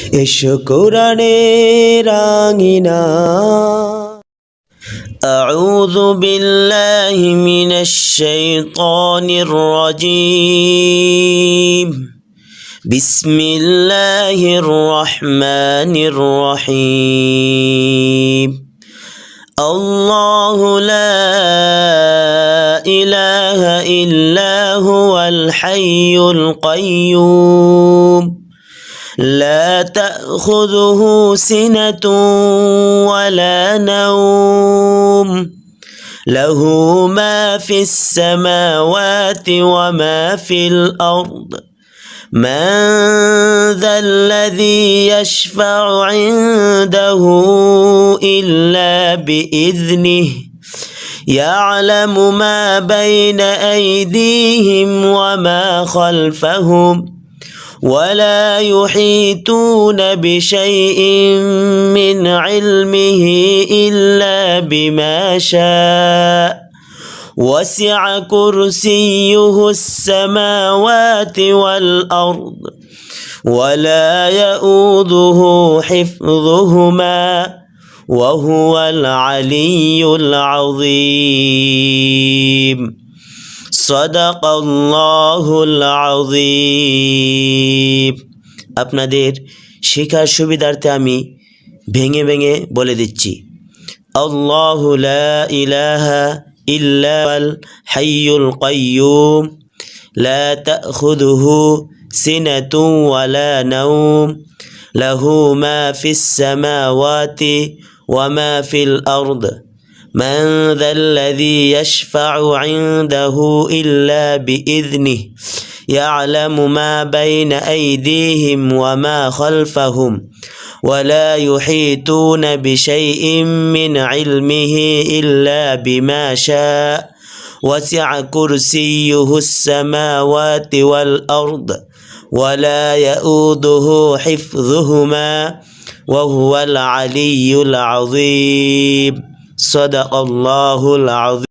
এসো কোরআনের আঙিনা أعوذ بالله من الشيطان الرجيم بسم الله الرحمن الرحيم الله لا إله إلا هو الحي القيوم لا تأخذه سنة ولا نوم له ما في السماوات وما في الأرض من ذا الذي يشفع عنده إلا بإذنه يعلم ما بين أيديهم وما خلفهم ولا يحيطون بشيء من علمه إلا بما شاء وسع كرسيه السماوات والأرض ولا يؤوده حفظهما وهو العلي العظيم صدق الله العظيم আপনাদের শেখার সুবিধার্থে আমি ভেঙে ভেঙে বলে দিচ্ছি আল্লাহু লা ইলাহা ইল্লা হুয়াল হাইয়ুল কাইয়্যুম লা তাখুযুহু সিনাতুন ওয়ালা নাওম লাহু মা ফিস সামাওয়াতি ওয়া মা ফিল আরদ من ذا الذي يشفع عنده إلا بإذنه يعلم ما بين أيديهم وما خلفهم ولا يحيطون بشيء من علمه إلا بما شاء وسع كرسيه السماوات والأرض ولا يؤوده حفظهما وهو العلي العظيم صدق الله العظيم